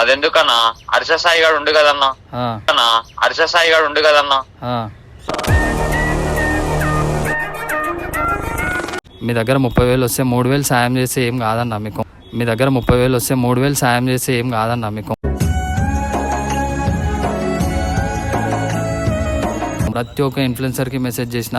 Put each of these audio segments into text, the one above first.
అదెందుకన్నా హర్ష సాయి గారు ఉండు కదన్నా హర్ష సాయి గారు ఉండు కదన్నా. మీ దగ్గర 30,000 వస్తే 3,000 సాయం చేస్తే ఏం కాదన్నా మీకు. మీ దగ్గర 30,000 వస్తే 3,000 సాయం చేస్తే ఏం కాదన్నా మీకు. ప్రతి ఒక్క ఇన్ఫ్లుయెన్సర్కి మెసేజ్ చేసిన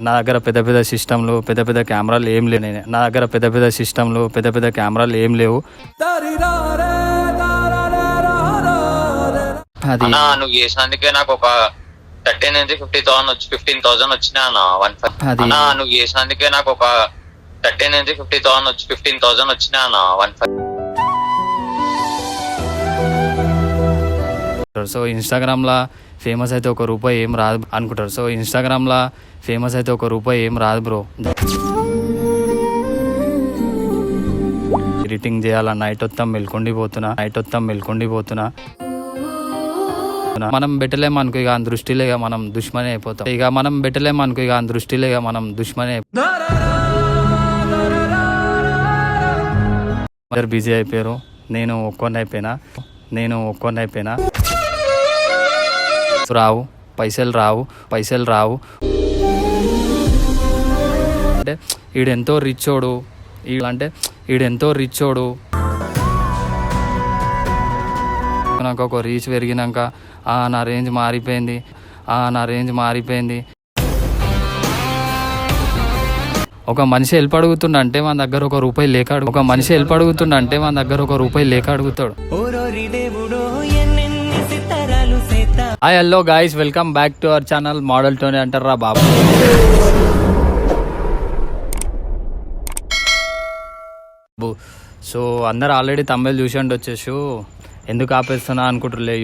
నా దగ్గర పెద్ద పెద్ద సిస్టంలు పెద్ద పెద్ద కెమెరాలు ఏం లేవు. నా దగ్గర పెద్ద పెద్ద సిస్టంలు పెద్ద పెద్ద కెమెరాలు ఏం లేవు. అది నువ్వు చేసినందుకే నాకు ఒక 30 నుంచి 15,000 వచ్చినా అన్న. నువ్వు చేసినందుకే నాకు ఒక 30 నుంచి 15,000 వచ్చినా అన్న. సో ఇన్స్టాగ్రామ్లో ఫేమస్ అయితే ₹1 ఏం రాదు అనుకుంటారు. సో ఇన్స్టాగ్రామ్లో ఫేమస్ అయితే ₹1 ఏం రాదు బ్రో. ఎడిటింగ్ చేయాలా నైట్ మొత్తం మెల్కొండిపోతున్నా. మనం పెట్టలేము అనుకో ఇక దృష్టిలో ఇక మనం దుష్మనే అయిపోతాం. అందరు బిజీ అయిపోయారు, నేను ఒక్కొన్ని అయిపోయినా. పైసలు రావు అంటే ఈడెంతో రిచ్చోడు నాకు ఒక రీచ్ పెరిగినాక నా రేంజ్ మారిపోయింది. ఒక మనిషి హెల్ప్ అడుగుతుండ అంటే మన దగ్గర ₹1 లేక అడుగుతాడు. Hi hello guys, welcome back to our channel model Tony అంటారా బాబు. సో అందరు ఆల్రెడీ తమిళ్ చూసి వచ్చేసి ఎందుకు ఆపేస్తున్నా అనుకుంటులే,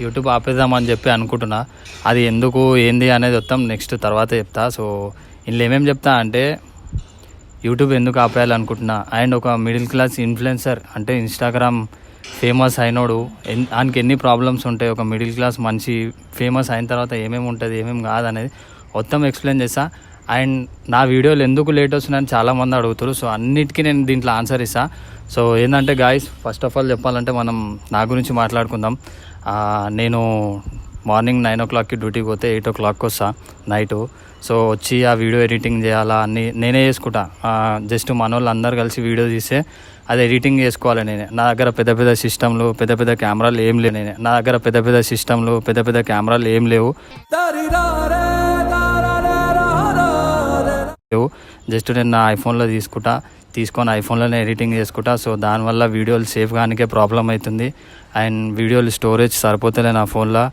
యూట్యూబ్ ఆపేద్దామని చెప్పి అనుకుంటున్నా. అది ఎందుకు ఏంది అనేది మొత్తం నెక్స్ట్ తర్వాత చెప్తా. సో ఇందులో ఏమేమి చెప్తా అంటే యూట్యూబ్ ఎందుకు ఆపేయాలనుకుంటున్నా, అండ్ ఒక మిడిల్ క్లాస్ ఇన్ఫ్లుయెన్సర్ అంటే ఇన్స్టాగ్రామ్ ఫేమస్ అయినోడు ఆయనకి ఎన్ని ప్రాబ్లమ్స్ ఉంటాయి, ఒక మిడిల్ క్లాస్ మనిషి ఫేమస్ అయిన తర్వాత ఏమేమి ఉంటుంది ఏమేమి కాదనేది మొత్తం ఎక్స్ప్లెయిన్ చేస్తా. అండ్ నా వీడియోలు ఎందుకు లేట్ వస్తున్నాయని చాలామంది అడుగుతారు. సో అన్నిటికీ నేను దీంట్లో ఆన్సర్ ఇస్తా. సో ఏంటంటే గాయ్స్, ఫస్ట్ ఆఫ్ ఆల్ చెప్పాలంటే మనం నా గురించి మాట్లాడుకుందాం. నేను మార్నింగ్ 9 o'clockకి డ్యూటీకి పోతే 8 o'clockకి వస్తా నైటు. సో వచ్చి ఆ వీడియో ఎడిటింగ్ చేయాలా అన్నీ నేనే చేసుకుంటా. జస్ట్ మన వాళ్ళు అందరు కలిసి వీడియో తీస్తే అది ఎడిటింగ్ చేసుకోవాలి నేనే. నా దగ్గర పెద్ద పెద్ద సిస్టంలు పెద్ద పెద్ద కెమెరాలు ఏం లేవు. జస్ట్ నేను నా ఐఫోన్లో తీసుకొని ఐఫోన్లోనే ఎడిటింగ్ చేసుకుంటా. సో దానివల్ల వీడియోలు సేఫ్ కానికే ప్రాబ్లం అవుతుంది. అండ్ వీడియోలు స్టోరేజ్ సరిపోతలే నా ఫోన్లో.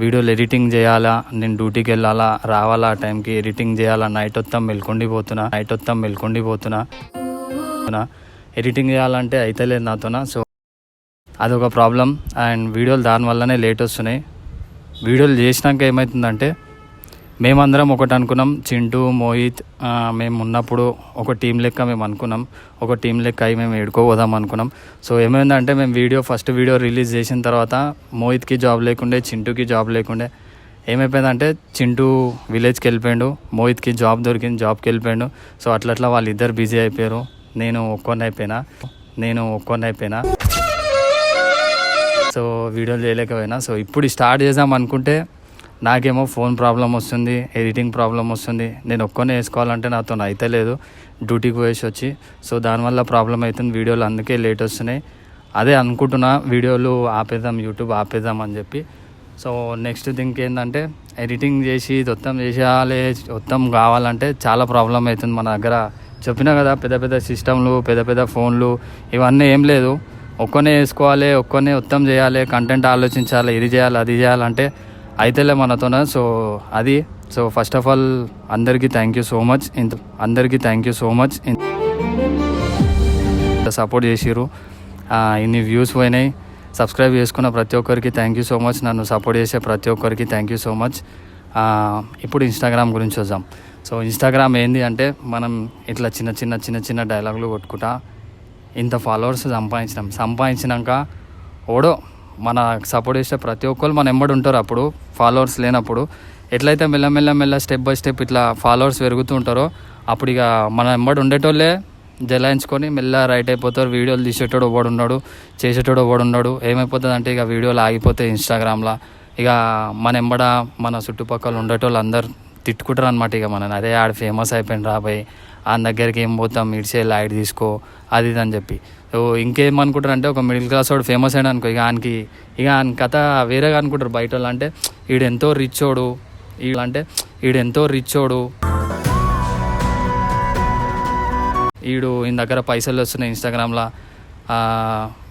వీడియోలు ఎడిటింగ్ చేయాలా, నేను డ్యూటీకి వెళ్ళాలా, రావాలా టైంకి, ఎడిటింగ్ చేయాలా, నైట్ మొత్తం మెల్కొండిపోతున్నా. ఎడిటింగ్ చేయాలంటే అయితలేదు నాతోన. సో అదొక ప్రాబ్లం. అండ్ వీడియోలు దానివల్లనే లేట్ వస్తున్నాయి. వీడియోలు చేసినాక ఏమవుతుందంటే మేమందరం ఒకటి అనుకున్నాం, చింటూ మోహిత్ మేము ఉన్నప్పుడు ఒక టీం లెక్క మేము అనుకున్నాం, ఒక టీం లెక్క అయి మేము ఎడుకోపోదాం అనుకున్నాం. సో ఏమైందంటే మేము ఫస్ట్ వీడియో రిలీజ్ చేసిన తర్వాత మోహిత్కి జాబ్ లేకుండే, చింటూకి జాబ్ లేకుండే. ఏమైపోయిందంటే చింటూ విలేజ్కి వెళ్ళిపోయాడు, మోహిత్కి జాబ్ దొరికింది, జాబ్కి వెళ్ళిపోయాడు. సో అట్లా వాళ్ళిద్దరు బిజీ అయిపోయారు, నేను ఒక్కొన్ని అయిపోయినా. సో వీడియోలు చేయలేకపోయినా. సో ఇప్పుడు స్టార్ట్ చేద్దాం అనుకుంటే నాకేమో ఫోన్ ప్రాబ్లం వస్తుంది, ఎడిటింగ్ ప్రాబ్లం వస్తుంది. నేను ఒక్కనే వేసుకోవాలంటే నాతో అయితే లేదు, డ్యూటీకి పోయేసి వచ్చి. సో దానివల్ల ప్రాబ్లం అవుతుంది, వీడియోలు అందుకే లేట్ వస్తున్నాయి. అదే అనుకుంటున్నా వీడియోలు ఆపేద్దాం, యూట్యూబ్ ఆపేద్దాం అని చెప్పి. సో నెక్స్ట్ థింగ్ ఏంటంటే ఎడిటింగ్ చేసి మొత్తం కావాలంటే చాలా ప్రాబ్లం అవుతుంది మన దగ్గర. చెప్పినా కదా, పెద్ద పెద్ద సిస్టంలు పెద్ద పెద్ద ఫోన్లు ఇవన్నీ ఏం లేదు. ఒక్కనే వేసుకోవాలి, ఒక్కనే మొత్తం చేయాలి, కంటెంట్ ఆలోచించాలి, ఇది చేయాలి అది చేయాలంటే అయితేలే మనతోనే. సో అది. సో ఫస్ట్ ఆఫ్ ఆల్ అందరికీ థ్యాంక్ యూ సో మచ్ ఇంత సపోర్ట్ చేసిర్రు, ఇన్ని వ్యూస్ పోయినాయి. సబ్స్క్రైబ్ చేసుకున్న ప్రతి ఒక్కరికి థ్యాంక్ యూ సో మచ్. నన్ను సపోర్ట్ చేసే ప్రతి ఒక్కరికి థ్యాంక్ యూ సో మచ్. ఇప్పుడు ఇన్స్టాగ్రామ్ గురించి వద్దాం. సో ఇన్స్టాగ్రామ్ ఏంది అంటే మనం ఇట్లా చిన్న డైలాగులు కొట్టుకుంటా ఇంత ఫాలోవర్స్ సంపాదించినాక ఓడో మన సపోర్ట్ చేసే ప్రతి ఒక్కరు మన ఎంబడి ఉంటారు. అప్పుడు ఫాలోవర్స్ లేనప్పుడు ఎట్లయితే మెల్ల స్టెప్ బై స్టెప్ ఇట్లా ఫాలోవర్స్ పెరుగుతూ ఉంటారో అప్పుడు ఇక మన వెంబడి ఉండేటోళ్ళే జలాయించుకొని మెల్ల రైట్ అయిపోతారు. వీడియోలు తీసేటోడు ఒకడు ఉన్నాడు, చేసేటోడు ఒకడు ఉన్నాడు. ఏమైపోతుంది అంటే ఇక వీడియోలు ఆగిపోతాయి ఇన్స్టాగ్రామ్లో. ఇక మన వెంబడ మన చుట్టుపక్కల ఉండేటోళ్ళు అందరు తిట్టుకుంటారు అనమాట. ఇక మనం అదే ఆడ ఫేమస్ అయిపోయింది రాబోయి ఆయన దగ్గరికి ఏం పోతాం, ఇడిసే లైట్ తీసుకో అది ఇది అని చెప్పి. సో ఇంకేమనుకుంటారు అంటే ఒక మిడిల్ క్లాస్ వాడు ఫేమస్ అయినా అనుకో ఇక ఆయన కథ వేరేగా అనుకుంటారు బయట వాళ్ళు. అంటే ఈడెంతో రిచ్చోడు, ఈడెంతో రిచ్చోడు, ఈయన దగ్గర పైసలు వస్తున్నాయి, ఇన్స్టాగ్రామ్లో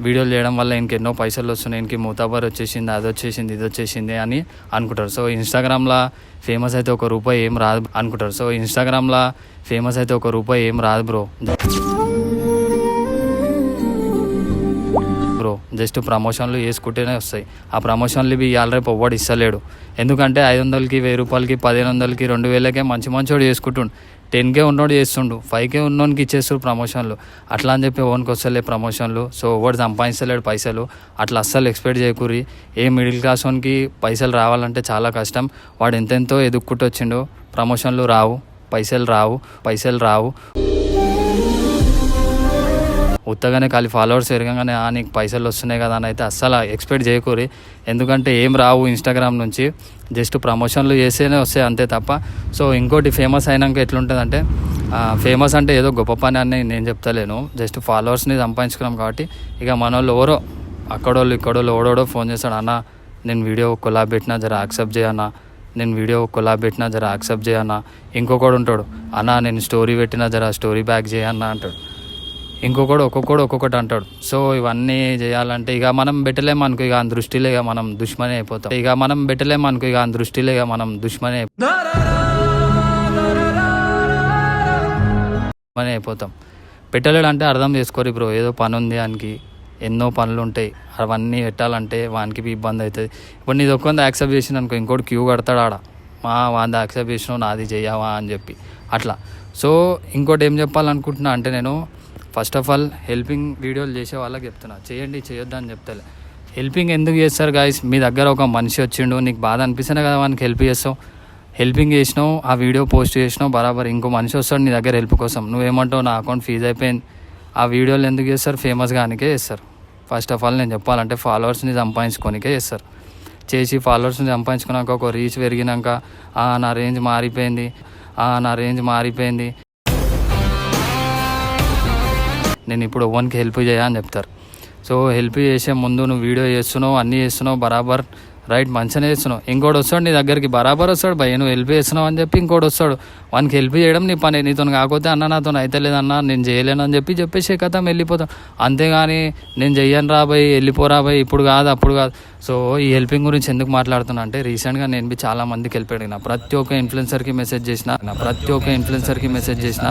వీడియోలు చేయడం వల్ల ఇంకెన్నో పైసలు వస్తున్నాయి, ఇంక మూతాబర్ వచ్చేసింది, అది వచ్చేసింది, ఇది వచ్చేసింది అని అనుకుంటారు. సో ఇన్స్టాగ్రామ్లో ఫేమస్ అయితే ఒక రూపాయి ఏం రాదు అనుకుంటారు. సో ఇన్స్టాగ్రామ్లో ఫేమస్ అయితే ఒక రూపాయి ఏం రాదు బ్రో. జస్ట్ ప్రమోషన్లు వేసుకుంటేనే వస్తాయి. ఆ ప్రమోషన్లు ఇవి ఇవాళ రేపు ఎవ్వడు ఇస్తలేడు. ఎందుకంటే 500కి 1000 రూపాయలకి 1500కి 2000కే మంచోడు చేసుకుంటుండు. 10K ఉన్నోడు చేస్తుండు, 5K ఉన్నోనికి ఇచ్చేస్తారు ప్రమోషన్లు. అట్లా అని చెప్పి ఓన్కి వస్తలే ప్రమోషన్లు. సో ఎవడు సంపాదించలేడు పైసలు. అట్లా అస్సలు ఎక్స్పెక్ట్ చేయకూరి. ఏ మిడిల్ క్లాస్ వానికి పైసలు రావాలంటే చాలా కష్టం. వాడు ఎంతెంతో ఎదుక్కుంటూ వచ్చిండు, ప్రమోషన్లు రావు, పైసలు రావు. ఉత్తగానే ఖాళీ ఫాలోవర్స్ పెరగగానే నీకు పైసలు వస్తున్నాయి కదా అని అయితే అస్సలు ఎక్స్పెక్ట్ చేయకూరి. ఎందుకంటే ఏం రావు ఇన్స్టాగ్రామ్ నుంచి, జస్ట్ ప్రమోషన్లు చేస్తేనే వస్తాయి అంతే తప్ప. సో ఇంకోటి ఫేమస్ అయినాక ఎట్లుంటుందంటే, ఫేమస్ అంటే ఏదో గొప్ప పని అని నేను చెప్తలేను, జస్ట్ ఫాలోవర్స్ని సంపాదించుకున్నాం కాబట్టి. ఇక మన వాళ్ళు ఎవరో అక్కడోళ్ళు ఇక్కడోళ్ళు ఓడోడో ఫోన్ చేస్తాడు, అన్న నేను వీడియో కొలాబ్ పెట్టినా జర యాక్సెప్ట్ చేయన్నా, ఇంకొకడు ఉంటాడు, అన్న నేను స్టోరీ పెట్టినా జర స్టోరీ బ్యాక్ చేయన్నా అంటాడు. ఒక్కొక్కడు ఒక్కొక్కటి అంటాడు. సో ఇవన్నీ చేయాలంటే ఇక మనం పెట్టలేమనుకో ఇక ఆ దృష్టిలో ఇక మనం దుష్మనే అయిపోతాం. పెట్టలేడు అంటే అర్థం చేసుకోరు బ్రో. ఏదో పని ఉంది వానికి, ఎన్నో పనులు ఉంటాయి, అవన్నీ పెట్టాలంటే వానికి ఇబ్బంది అవుతుంది. ఇప్పుడు నీది ఒక్కొంది యాక్సెప్ట్ చేసిన అనుకో ఇంకోటి క్యూ కడతాడు ఆడ, వాంది యాక్సెప్ట్ చేసినావు నాది చెయ్యవా అని చెప్పి అట్లా. సో ఇంకోటి ఏం చెప్పాలనుకుంటున్నా అంటే, నేను ఫస్ట్ ఆఫ్ ఆల్ హెల్పింగ్ వీడియోలు చేసే వాళ్ళకి చెప్తున్నా, చేయండి చేయొద్దు అని చెప్తలే. హెల్పింగ్ ఎందుకు చేస్తారు గాయస్? మీ దగ్గర ఒక మనిషి వచ్చిండు, నీకు బాధ అనిపిస్తేనే కదా వానికి హెల్ప్ చేస్తావు. హెల్పింగ్ చేసినావు, ఆ వీడియో పోస్ట్ చేసినావు, బరాబర్ ఇంకో మనిషి వస్తాడు నీ దగ్గర హెల్ప్ కోసం. నువ్వేమంటావు, నా అకౌంట్ ఫీజు అయిపోయింది. ఆ వీడియోలు ఎందుకు చేస్తారు? ఫేమస్ కానికే చేస్తారు. ఫస్ట్ ఆఫ్ ఆల్ నేను చెప్పాలంటే ఫాలోవర్స్ని సంపాదించుకోనికే చేస్తారు. చేసి ఫాలోవర్స్ని సంపాదించుకున్నాక ఒక రీచ్ పెరిగినాక నా రేంజ్ మారిపోయింది, నేను ఇప్పుడు ఓన్కి హెల్ప్ అని చెప్తారు. సో హెల్ప్ చేసే ముందు నువ్వు వీడియో చేస్తున్నావు, అన్నీ చేస్తున్నావు, బరాబర్ రైట్ మంచిగానే చేస్తున్నావు. ఇంకోటి వస్తాడు నీ దగ్గరికి, బరాబర్ వస్తాడు, భయ్య నువ్వు హెల్ప్ చేస్తున్నావు అని చెప్పి ఇంకోటి వస్తాడు. వానికి హెల్ప్ చేయడం నీ పని. నీతో కాకపోతే అన్న నాతో అయితే లేదన్నా నేను చేయలేను అని చెప్పేసి కథ వెళ్ళిపోతాం. అంతేగాని నేను చెయ్యను రాబోయ్, వెళ్ళిపోరా బాయ్, ఇప్పుడు కాదు అప్పుడు కాదు. సో ఈ హెల్పింగ్ గురించి ఎందుకు మాట్లాడుతున్నా అంటే, రీసెంట్గా నేను చాలా మందికి హెల్ప్ అడిగిన, ప్రతి ఒక్క ఇన్ఫ్లుయెన్సర్కి మెసేజ్ చేసిన,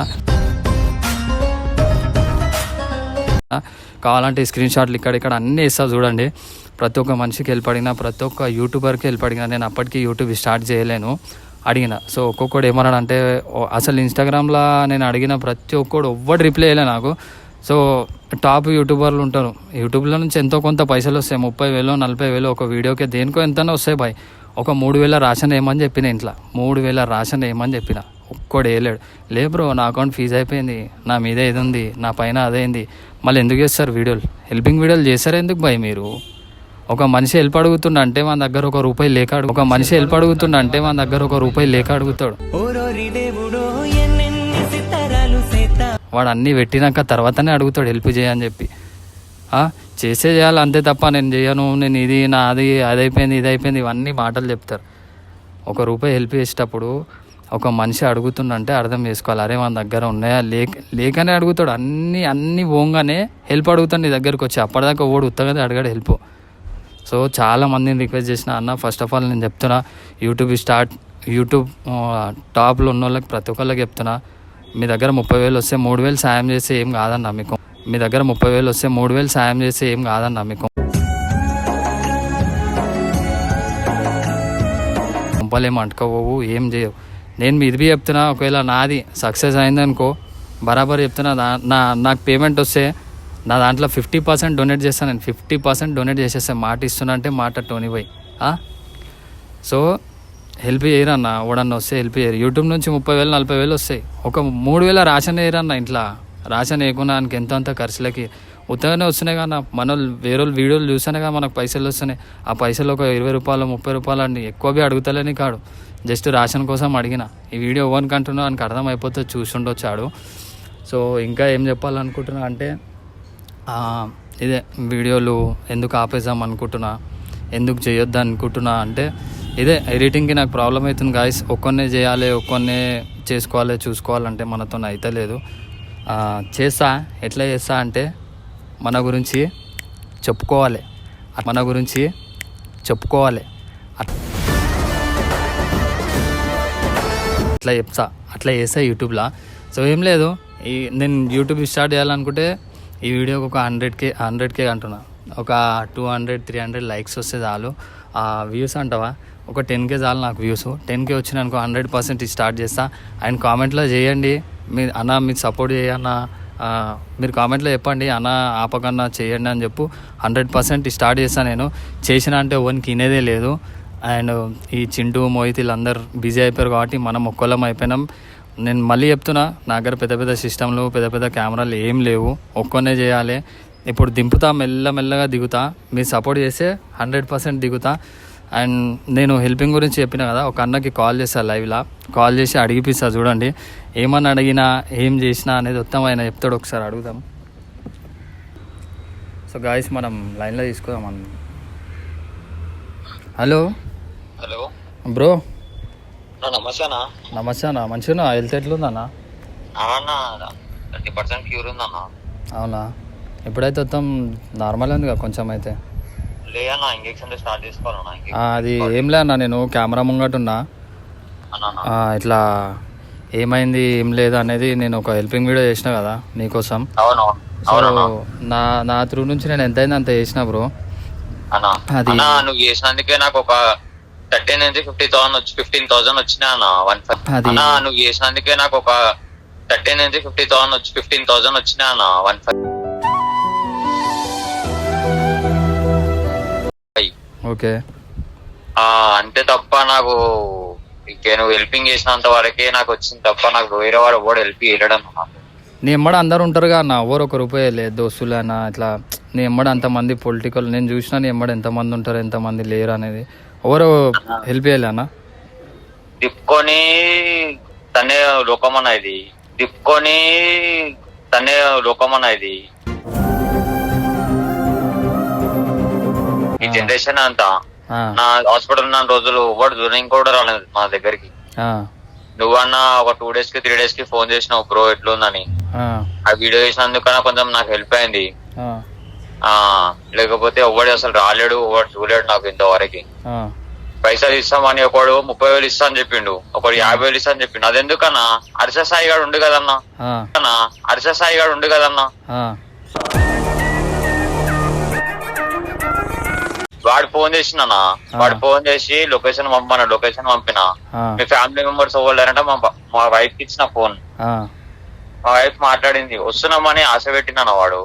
కావాలంటే స్క్రీన్ షాట్లు ఇక్కడ అన్నీ ఇస్తా చూడండి. ప్రతి ఒక్క మనిషికి హెల్ప్ అడిగిన, ప్రతి ఒక్క యూట్యూబర్కి హెల్ప్ అడిగిన. నేను అప్పటికి యూట్యూబ్ స్టార్ట్ చేయలేను, అడిగిన. సో ఒక్కొక్కడు ఏమన్నాడు అంటే, అసలు ఇన్స్టాగ్రామ్లో నేను అడిగిన ప్రతి ఒక్కడు ఎవ్వడు రిప్లై చేయలే నాకు. సో టాప్ యూట్యూబర్లు ఉంటారు, యూట్యూబ్లో నుంచి ఎంతో కొంత పైసలు వస్తాయి, 30,000 40,000 ఒక వీడియోకి, దేనికో ఎంతనో వస్తాయి బాయ్. ఒక 3,000 రాషన్ ఏమని చెప్పిన, ఇంట్లో 3,000 రాషన్ ఏమని చెప్పిన, ఒక్కడు వేయలేడు. లే బ్రో నా అకౌంట్ ఫీజు అయిపోయింది, నా మీద ఇది ఉంది, నా పైన అదైంది, మళ్ళీ ఎందుకు చేస్తారు వీడియోలు? హెల్పింగ్ వీడియోలు చేస్తారు ఎందుకు బాయ్ మీరు? ఒక మనిషి హెల్ప్ అడుగుతుండంటే మన దగ్గర ఒక రూపాయి లేక అడుగుతాడు. వాడు అన్నీ పెట్టినాక తర్వాతనే అడుగుతాడు హెల్ప్ చేయని చెప్పి. చేయాలి అంతే తప్ప నేను చేయను, నేను ఇది నాది అదైపోయింది ఇదైపోయింది ఇవన్నీ మాటలు చెప్తారు. ఒక రూపాయి హెల్ప్ చేసేటప్పుడు ఒక మనిషి అడుగుతుండంటే అర్థం చేసుకోవాలి, అరే మన దగ్గర ఉన్నాయా లేకనే అడుగుతాడు. అన్నీ పోగానే హెల్ప్ అడుగుతాడు నీ దగ్గరకు వచ్చి. అప్పటిదాకా ఓడు ఉత్తగానే అడగాడు హెల్ప్. సో చాలా మందిని రిక్వెస్ట్ చేసిన, అన్న ఫస్ట్ ఆఫ్ ఆల్ నేను చెప్తున్నా, యూట్యూబ్ టాప్లో ఉన్న వాళ్ళకి ప్రతి ఒక్కళ్ళకి చెప్తున్నా, మీ దగ్గర 30,000 వస్తే 3,000 సాయం చేస్తే ఏం కాదన్నా మీకు. కంపలేం అంటుకోవు, ఏం చేయవు. నేను మీ ఇది చెప్తున్నా, ఒకవేళ నాది సక్సెస్ అయిందనుకో బరాబర్ చెప్తున్నా, నాకు పేమెంట్ వస్తే నా దాంట్లో 50% డొనేట్ చేస్తాను. నేను 50% డొనేట్ చేసేస్తాను, మాట ఇస్తున్నా అంటే మాట టోనీ బాయ్. సో హెల్ప్ చేయరన్న, ఎవడన్నా వస్తే హెల్ప్ చేయరు. యూట్యూబ్ నుంచి 30,000 40,000 వస్తాయి. ఒక 3,000 రేషన్ వేయరన్న. ఇంట్లో రేషన్ వేయకున్నానికి ఎంత అంత ఖర్చులకి ఉత్తగానే వస్తున్నాయి కానీ మన వేరే వీడియోలు చూస్తేనే కానీ మనకు పైసలు వస్తున్నాయి. ఆ పైసలు ఒక 20 రూపాయలు 30 రూపాయలు అండి, ఎక్కువ అడుగుతలేని కాడు. జస్ట్ రేషన్ కోసం అడిగిన. ఈ వీడియో ఎవరికి అంటున్నా ఆయనకు అర్థమైపోతే చూసుండొచ్చాడు. సో ఇంకా ఏం చెప్పాలనుకుంటున్నా అంటే ఇదే వీడియోలు ఎందుకు ఆపేద్దాం అనుకుంటున్నా, ఎందుకు చేయొద్దు అనుకుంటున్నా అంటే ఇదే ఎడిటింగ్కి నాకు ప్రాబ్లం అవుతుంది గాయస్. ఒక్కనే చేయాలి, ఒక్కనే చేసుకోవాలి, చూసుకోవాలంటే మనతో అయితే లేదు. చేస్తా, ఎట్లా చేస్తా అంటే మన గురించి చెప్పుకోవాలి, మన గురించి చెప్పుకోవాలి, అట్లా చెప్తా, అట్లా చేస్తా యూట్యూబ్లో. సో ఏం లేదు, నేను యూట్యూబ్ స్టార్ట్ చేయాలనుకుంటే ఈ వీడియోకి ఒక 100K అంటున్నా, ఒక 200-300 లైక్స్ వస్తే చాలు. వ్యూస్ అంటావా, ఒక 10K చాలు నాకు వ్యూస్. 10K వచ్చిన అనుకో 100% స్టార్ట్ చేస్తా. అండ్ కామెంట్లో చేయండి అన్న, మీరు సపోర్ట్ చేయన్న, మీరు కామెంట్లో చెప్పండి అన్న ఆపకన్నా చేయండి అని చెప్పు. 100% స్టార్ట్ చేస్తాను నేను. చేసిన అంటే ఓన్కి వినేదే లేదు. అండ్ ఈ చింటూ మోహిత్ వీళ్ళందరూ బిజీ అయిపోయారు కాబట్టి మనం ఒక్కళ్ళం అయిపోయినాం. నేను మళ్ళీ చెప్తున్నా, నా దగ్గర పెద్ద పెద్ద సిస్టంలు పెద్ద పెద్ద కెమెరాలు ఏం లేవు, ఒక్కనే చేయాలి. ఇప్పుడు దింపుతా, మెల్లమెల్లగా దిగుతా. మీరు సపోర్ట్ చేస్తే 100% దిగుతా. అండ్ నేను హెల్పింగ్ గురించి చెప్పిన కదా, ఒక అన్నకి కాల్ చేస్తాను లైవ్లో, కాల్ చేసి అడిగిపిస్తా. చూడండి ఏమన్నా అడిగినా ఏం చేసినా అనేది మొత్తం ఆయన చెప్తాడు. ఒకసారి అడుగుదాం. సో గాయస్ మనం లైన్లో తీసుకుందాం అన్న. Hello hello bro. నమస్తే అన్న, మంచిగా హెల్త్ ఎట్లుందన్నా? 30% క్యూర్ ఉందన్న. అవునా, ఎప్పుడైతే మొత్తం నార్మల్ ఉంది కదా కొంచెం అయితే? లేదన్నా, ఇంజెక్షన్ స్టార్ట్ చేసుకోవాలన్నా. అది ఏం లే అన్న, నేను కెమెరా ముంగటున్నా, ఇట్లా ఏమైంది ఏం లేదు అనేది నేను ఒక హెల్పింగ్ వీడియో చేసిన కదా నీకోసం. సో నా త్రూ నుంచి నేను ఎంతైంది అంత చేసిన బ్రో. అది నువ్వు చేసినందుకే నాకు ఒక 30,000-50,000 15,000 వచ్చినా అన్న. నువ్వు చేసినందుకే నాకు ఒక 30,000-50,000 15,000 వచ్చినా అన్న. 15 ఓకే, అంతే తప్ప నాకు ఇంకే నువ్వు హెల్పింగ్ చేసినంత వరకే నాకు వచ్చింది తప్ప నాకు వేరే వాడు ఎవడు హెల్ప్ చేయడం. నీ ఎమ్మడ అందరు ఉంటారుగా అన్న, ఎవరు ఒక రూపాయి లేదు దోస్తులు అన్న. ఇట్లా నీ ఎమ్మడ అంతమంది పొలిటికల్ నేను చూసినా, నీ ఎమ్మడ ఎంతమంది ఉంటారు ఎంతమంది లేరు అనేది ఎవరు హెల్ప్ చేయాలి అన్న. దిప్పుకొని తనే లోకమన్న ఇది, దిప్పుకొని తనే లోకమన్న ఇది. ఈ జనరేషన్ అంతా నా హాస్పిటల్ ఉన్న రోజులు ఎవరు దూరం కూడా రాలేదు మా దగ్గరికి. నువ్వన్నా ఒక 2 days కి 3 days కి ఫోన్ చేసినావు బ్రో ఎట్లుందని. ఆ వీడియో చేసినందుకన్నా కొంచెం నాకు హెల్ప్ అయింది. లేకపోతే ఎవడు అసలు రాలేడు, ఎవడు చూలేడు నాకు ఇంతవరకు. పైసలు ఇస్తామని ఒకడు 30,000 ఇస్తా అని చెప్పిండు, ఒకడు 50,000 ఇస్తా అని చెప్పిండు. అదెందుకన్నా, హర్ష సాయి గాడు ఉండు కదన్నా, హర్ష సాయి గాడు ఉండు కదన్నా. వాడు ఫోన్ చేసినా, వాడు ఫోన్ చేసి లొకేషన్ పంపన్నా, లొకేషన్ పంపినా. మీ ఫ్యామిలీ మెంబర్స్ ఎవరు మా వైఫ్ కి ఇచ్చిన ఫోన్, మా వైఫ్ మాట్లాడింది, వస్తున్నామని ఆశ పెట్టినా వాడు.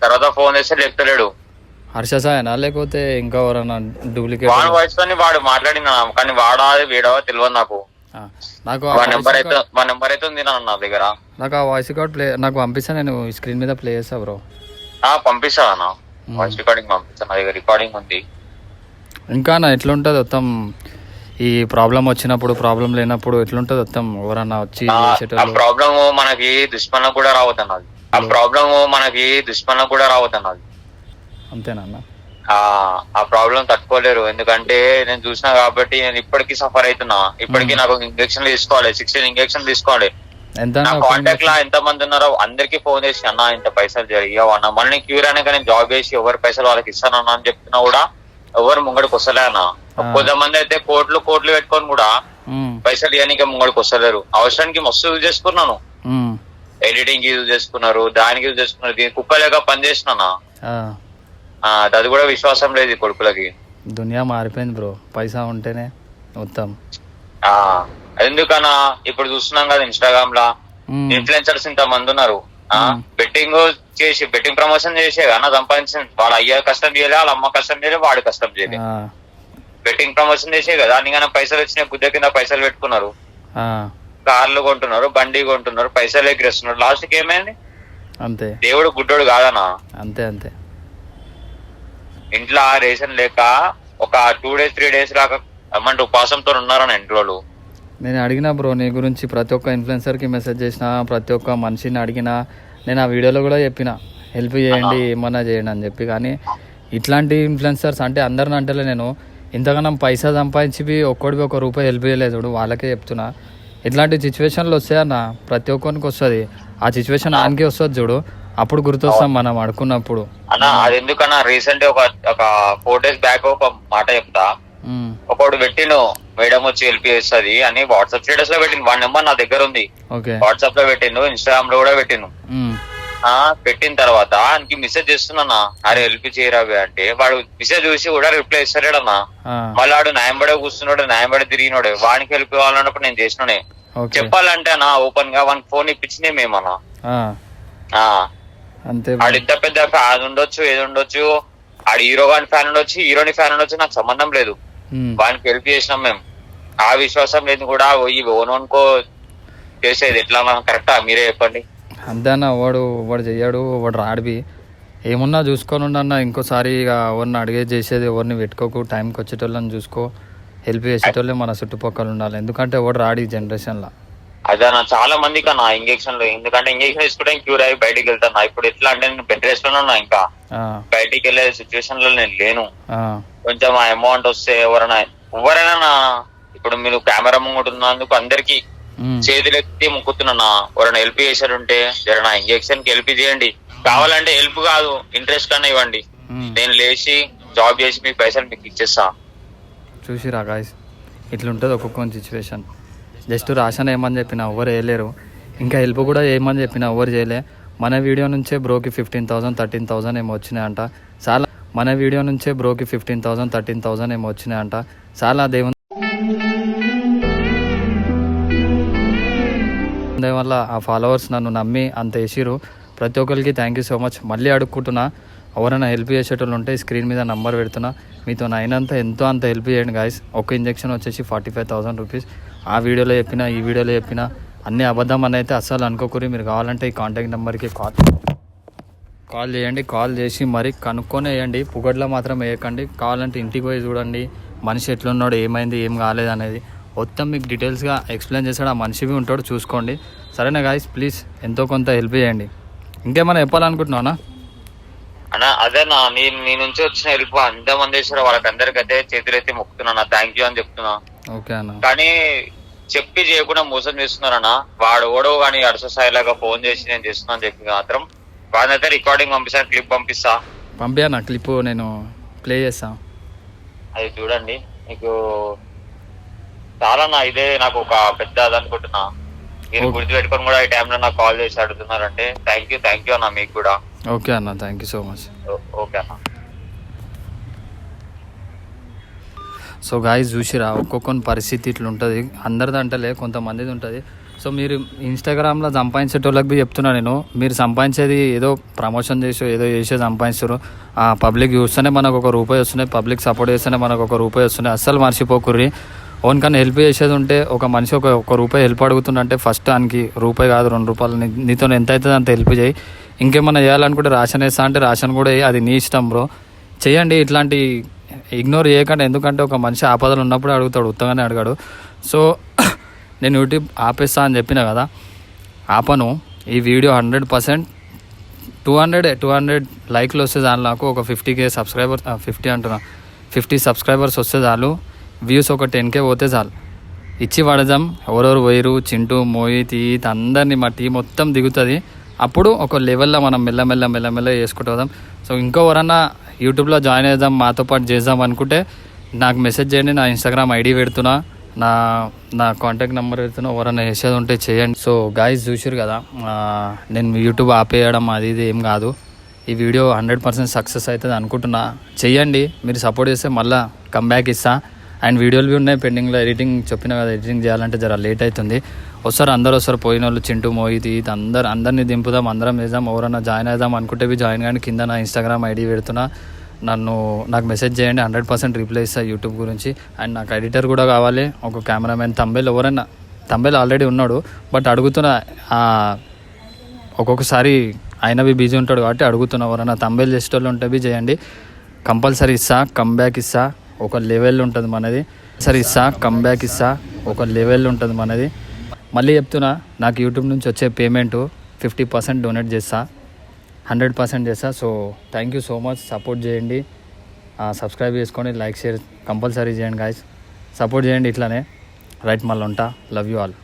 తర్వాత ఫోన్ చేస్తే లేపుతలేడు. హర్ష సాయనా లేకపోతే ఇంకా ఎవరన్నా డూప్లికేట్? వాడి వాయిస్ తోని వాడు మాట్లాడినా, కానీ వాడా వీడా తెలియదు నాకు. నెంబర్ అయితే ఉంది నా దగ్గర. నాకు ఆ వాయిస్ రికార్డ్ నాకు పంపిస్తా, నేను స్క్రీన్ మీద ప్లే చేస్తా బ్రో. పంపిస్తా అన్న, వాయిస్ రికార్డింగ్ పంపిస్తా, నా దగ్గర రికార్డింగ్ ఉంది. ఇంకా నా ఎట్లుంటది మొత్తం ఈ ప్రాబ్లం వచ్చినప్పుడు, ప్రాబ్లం లేనప్పుడు ఎట్లుంటది మొత్తం? ఎవరన్నా వచ్చి ప్రాబ్లమ్ మనకి దుష్మన్న కూడా రావద్దన్నది, ఆ ప్రాబ్లమ్ మనకి దుష్మన్న కూడా రావద్దన్నది. అంతేనా? ఆ ప్రాబ్లం తట్టుకోలేరు. ఎందుకంటే నేను చూసినా కాబట్టి నేను ఇప్పటికీ సఫర్ అవుతున్నా. ఇప్పటికీ నాకు ఇంజక్షన్ తీసుకోవాలి, 16 ఇంజక్షన్ తీసుకోవాలి. నా కాంటాక్ట్ లా ఎంత మంది ఉన్నారో అందరికి ఫోన్ చేసి అన్న ఇంత పైసలు జరిగావన్నా, మళ్ళీ క్యూర్ అయినా నేను జాబ్ చేసి ఎవరి పైసలు వాళ్ళకి ఇస్తానన్నా అని చెప్తున్నా కూడా ఎవరు ముంగడికి వస్తలే అన్న. కొంతమంది అయితే కోట్లు పెట్టుకొని కూడా పైసలు ఇవ్వడానికి ముంగడికి వస్తలేరు. అవసరానికి మస్తు యూజ్ చేసుకున్నాను, ఎడిటింగ్ కి యూజ్ చేసుకున్నారు, దానికి యూజ్ చేసుకున్నారు. దీనికి కుక్కలేక పని చేసినా, అది కూడా విశ్వాసం లేదు ఈ కొడుకులకి. దునియా మారిపోయింది బ్రో, పైసా ఉంటేనే మొత్తం. ఎందుకన్నా ఇప్పుడు చూస్తున్నాం కదా ఇన్స్టాగ్రామ్ లా ఇన్ఫ్లుయెన్సర్స్ ఇంత మంది ఉన్నారు. బెట్టింగ్ చేసి బెట్టింగ్ ప్రమోషన్ చేసే అన్న సంపాదించింది. వాడు అయ్యా కష్టం చేయలే, వాళ్ళ అమ్మ కష్టం చేయలే, వాడు కష్టం చేయలే. బెట్టింగ్ ప్రమోషన్ చేసే కదా అన్ని పైసలు వచ్చినాయి, బుద్ధ కింద పైసలు పెట్టుకున్నారు, ఆ, కార్లు కొంటున్నారు, బండి కొంటున్నారు, పైసలు ఎగిరేస్తున్నారు. లాస్ట్ కి ఏమైంది? అంతే. దేవుడు గుడ్డోడు కాదనా? అంతే అంతే. ఇంట్లో రేషన్ లేక ఒక 2 days 3 days రాక ఏమంటే ఉపాసంతో ఉన్నారన్న ఇంట్లో. నేను అడిగినా బ్రో నీ గురించి, ప్రతి ఒక్క ఇన్ఫ్లుయెన్సర్కి మెసేజ్ చేసిన, ప్రతి ఒక్క మనిషిని అడిగినా. నేను ఆ వీడియోలో కూడా చెప్పిన హెల్ప్ చేయండి ఏమన్నా చేయండి అని చెప్పి. కానీ ఇట్లాంటి ఇన్ఫ్లుయెన్సర్స్ అంటే అందరిని అంటలే నేను, ఇంతగానం పైసా సంపాదించి ఒక్కడికి 1 రూపాయి హెల్ప్ చేయలేదు చూడు, వాళ్ళకే చెప్తున్నా. ఇట్లాంటి సిచ్యువేషన్లు వస్తాయన్న, ప్రతి ఒక్కరికి వస్తుంది. ఆ సిచ్యువేషన్ ఆయనకి వస్తుంది చూడు, అప్పుడు గుర్తొస్తాం మనం అడుకున్నప్పుడు. అన్న అది ఎందుకన్నా, రీసెంట్ ఒక 4 days బ్యాక్ ఒక మాట చెప్తా. ఒకడు పెట్టిను మేడం వచ్చి హెల్ప్ చేస్తుంది అని వాట్సాప్ స్టేటస్ లో పెట్టింది. వాడి నెంబర్ నా దగ్గర ఉంది, వాట్సాప్ లో పెట్టిండు, ఇన్స్టాగ్రామ్ లో కూడా పెట్టిను. పెట్టిన తర్వాత ఆయనకి మెసేజ్ చేస్తున్నా, అరే హెల్ప్ చేయరావి అంటే వాడు మెసేజ్ చూసి కూడా రిప్లై ఇస్తాడన్నా. మళ్ళీ వాడు న్యాయంబడే కూర్చున్నాడు, న్యాయంబడే తిరిగినాడు. వాడికి హెల్ప్ కావాలన్నప్పుడు నేను చేసినానే. చెప్పాలంటే అన్న ఓపెన్ గా వానికి ఫోన్ ఇప్పించినే మేమన్నా. వాడు ఇంత పెద్ద ఫ్యాన్ ఉండొచ్చు, ఏది ఉండొచ్చు, ఆడు హీరో గాని ఫ్యాన్ ఉండొచ్చు, హీరోని ఫ్యాన్ ఉండొచ్చు, నాకు సంబంధం లేదు. వానికి హెల్ప్ చేసినాం మేము. ఆ విశ్వాసం లేదు కూడా ఓనోనుకో చేసేది ఎట్లా కరెక్టా? మీరే చెప్పండి. అంతేనా, వాడు చెయ్యాడు, వాడు రాడివి ఏమున్నా చూసుకొని ఉండన్న. ఇంకోసారి ఇక ఎవరిని అడిగేది చేసేది ఎవరిని పెట్టుకోకు, టైంకి వచ్చేటోళ్ళని చూసుకో, హెల్ప్ చేసేటోళ్ళే మన చుట్టుపక్కల ఉండాలి. ఎందుకంటే వాడు రాడు ఈ జనరేషన్లో. అదే నా చాలా మంది కన్నా ఇంజక్షన్లు, ఎందుకంటే ఇంజక్షన్ వేసుకోవడానికి క్యూర్ అయ్యి బయటికి వెళ్తాను. ఇప్పుడు ఎట్లా అంటే నేను బెడ్ రెస్ట్ లో ఉన్నా, ఇంకా బయటికి వెళ్ళే సిచ్యువేషన్ లో నేను లేను. కొంచెం ఆ అమౌంట్ వస్తే ఎవరైనా ఇప్పుడు మీరు కెమెరా ముంగుతున్నందుకు అందరికి చేతులు ఎత్తి ముక్కుతున్నా, ఎవరైనా హెల్ప్ చేశారుంటే జర ఇంజక్షన్ కి హెల్ప్ చేయండి. కావాలంటే హెల్ప్ కాదు, ఇంట్రెస్ట్ కన్నా ఇవ్వండి, నేను లేచి జాబ్ చేసి మీ పైసలు మీకు ఇచ్చేస్తా. చూసిరా గాయ్స్, ఇట్లుంటది ఒక్కొక్క సిచ్యువేషన్. జస్ట్ రాషన్ ఏమని చెప్పినా ఎవరు వేయలేరు, ఇంకా హెల్ప్ కూడా ఏమని చెప్పినా ఎవరు చేయలే. మన వీడియో నుంచే బ్రోకి 15,000 13,000 ఏమో వచ్చినాయంట. చాలా మన వీడియో నుంచే బ్రోకి 15,000 13,000 ఏమో వచ్చినాయంట. చాలా దేవుని వల్ల ఆ ఫాలోవర్స్ నన్ను నమ్మి అంత వేసిరు. ప్రతి ఒక్కరికి థ్యాంక్ యూ సో మచ్. మళ్ళీ అడుక్కుంటున్నా, ఎవరైనా హెల్ప్ చేసేటోళ్ళు ఉంటే స్క్రీన్ మీద నంబర్ పెడుతున్నా, మీతో అయినంత ఎంతో అంత హెల్ప్ చేయండి గాయస్. ఒక ఇంజెక్షన్ వచ్చేసి 45,000 రూపీస్. ఆ వీడియోలో చెప్పినా ఈ వీడియోలో చెప్పినా అన్నీ అబద్ధం అని అయితే అస్సలు అనుకోకూరి. మీరు కావాలంటే ఈ కాంటాక్ట్ నెంబర్కి కాల్ చేయండి. కాల్ చేసి మరి కనుక్కొని వేయండి, పుగడ్లో మాత్రం వేయకండి. కావాలంటే ఇంటికి పోయి చూడండి మనిషి ఎట్లున్నాడు, ఏమైంది, ఏం కాలేదు అనేది మొత్తం మీకు డీటెయిల్స్గా ఎక్స్ప్లెయిన్ చేస్తాడు. ఆ మనిషివి ఉంటాడు, చూసుకోండి. సరేనా గాయస్, ప్లీజ్ ఎంతో కొంత హెల్ప్ చేయండి. ఇంకేమైనా చెప్పాలనుకుంటున్నావునా? అన్నా అదేనా, నీ నుంచి వచ్చిన హెల్ప్ ఎంతమంది చేశారో వాళ్ళకందరికి అయితే చేతులైతే మొక్కుతున్నా, థ్యాంక్ యూ అని చెప్తున్నా. ఓకే అన్న. కానీ చెప్పి చేయకుండా మోసం చేస్తున్నారన్నా. వాడు ఓడో కానీ అడససాయిలాగా ఫోన్ చేసి నేను చేస్తున్నా అని చెప్పి మాత్రం వాడినైతే రికార్డింగ్ పంపిస్తాను, క్లిప్ పంపిస్తా. పంపినా క్లిప్ నేను ప్లే చేస్తా, అది చూడండి. మీకు చాలా ఇదే నాకు ఒక పెద్ద అది అనుకుంటున్నా. మీరు గుర్తుపెట్టుకొని కూడా ఈ టైంలో నాకు కాల్ చేసి అడుగుతున్నారంటే థ్యాంక్ యూ అన్న మీకు కూడా. ఓకే అన్న, thank you so much. Okay అన్న. సో గాయస్ చూసిరా, ఒక్కొక్క పరిస్థితి ఇట్లా ఉంటుంది. అందరిది అంటలే, కొంతమందిది ఉంటుంది. సో మీరు ఇన్స్టాగ్రామ్లో సంపాదించేటోళ్ళకి చెప్తున్నా నేను, మీరు సంపాదించేది ఏదో ప్రమోషన్ చేసి ఏదో చేసే సంపాదిస్తారు. పబ్లిక్ చూస్తేనే మనకు 1 రూపాయి వస్తున్నాయి, పబ్లిక్ సపోర్ట్ చేస్తేనే మనకు 1 రూపాయి వస్తున్నాయి. అస్సలు మర్చిపోకుర్రి. ఓన్ కానీ హెల్ప్ చేసేది ఉంటే, ఒక మనిషి ఒక రూపాయి హెల్ప్ అడుగుతుందంటే ఫస్ట్ దానికి రూపాయి కాదు 2 రూపాయలు నీతో ఎంత అవుతుంది అంత హెల్ప్ చేయి. ఇంకేమన్నా చేయాలనుకుంటే రేషన్ వేస్తా అంటే రేషన్ కూడా అది నీ ఇష్టం బ్రో, చేయండి. ఇట్లాంటి ఇగ్నోర్ చేయకండి, ఎందుకంటే ఒక మనిషి ఆపదలు ఉన్నప్పుడు అడుగుతాడు, ఉత్తగానే అడిగాడు. సో నేను యూట్యూబ్ ఆపేస్తా అని చెప్పిన కదా, ఆపను. ఈ వీడియో 100% 200 లైక్లు వస్తే చాలు, నాకు ఒక 50K సబ్స్క్రైబర్స్ 50 సబ్స్క్రైబర్స్ వస్తే చాలు, వ్యూస్ ఒక 10K పోతే చాలు, ఇచ్చి పడదాం. ఎవరెవరు పోయిరు, చింటూ, మోహిత్, ఈత్ అందరినీ మా టీం మొత్తం దిగుతుంది. అప్పుడు ఒక లెవెల్లో మనం మెల్లమెల్ల చేసుకుంటూ పోదాం. సో ఇంకోవరన్నా యూట్యూబ్లో జాయిన్ అవుదాం, మాతో పాటు చేద్దాం అనుకుంటే నాకు మెసేజ్ చేయండి. నా ఇన్స్టాగ్రామ్ ఐడి పెడుతున్నా, నా కాంటాక్ట్ నెంబర్ పెడుతున్నా, ఎవరైనా చేసేది ఉంటే చేయండి. సో గాయస్ చూసారు కదా, నేను యూట్యూబ్ ఆపేయడం అది ఇది ఏం కాదు. ఈ వీడియో 100% సక్సెస్ అవుతుంది అనుకుంటున్నా. చెయ్యండి, మీరు సపోర్ట్ చేస్తే మళ్ళీ కమ్బ్యాక్ ఇస్తా. అండ్ వీడియోలు బి ఉన్నాయి పెండింగ్లో, ఎడిటింగ్ చెప్పిన కదా, ఎడిటింగ్ చేయాలంటే జర లేట్ అవుతుంది. అందరూ వస్తారు, పోయిన వాళ్ళు చింటూ, మోహిత్, ఈత్ అందరినీ దింపుదాం, అందరం వేద్దాం. ఎవరన్నా జాయిన్ అవుదాం అనుకుంటే జాయిన్ కానీ కింద నా ఇన్స్టాగ్రామ్ ఐడి పెడుతున్నా, నాకు మెసేజ్ చేయండి, 100% రిప్లై ఇస్తాను యూట్యూబ్ గురించి. అండ్ నాకు ఎడిటర్ కూడా కావాలి, ఒక కెమెరామెన్, తంబేల్ ఎవరైనా. తంబేల్ ఆల్రెడీ ఉన్నాడు బట్ అడుగుతున్నా, ఒక్కొక్కసారి అయినవి బిజీ ఉంటాడు కాబట్టి అడుగుతున్నా, ఎవరైనా తంబేల్ చేసేటోళ్ళు ఉంటే బి చేయండి. కంపల్సరీ ఇస్తా, కమ్బ్యాక్ ఇస్తా, ఒక లెవెల్ ఉంటుంది మనది. సరే ఇస్తా, కమ్బ్యాక్ ఇస్తా, ఒక లెవెల్ ఉంటుంది మనది. మళ్ళీ చెప్తున్నా, నాకు యూట్యూబ్ నుంచి వచ్చే పేమెంట్ 50% డొనేట్ చేస్తా, 100% చేస్తా. So thank you so much. Support చేయండి, సబ్స్క్రైబ్ చేసుకోండి, లైక్ షేర్ కంపల్సరీ చేయండి గాయస్. సపోర్ట్ చేయండి ఇట్లానే. రైట్, మళ్ళీ ఉంటా. Love you all.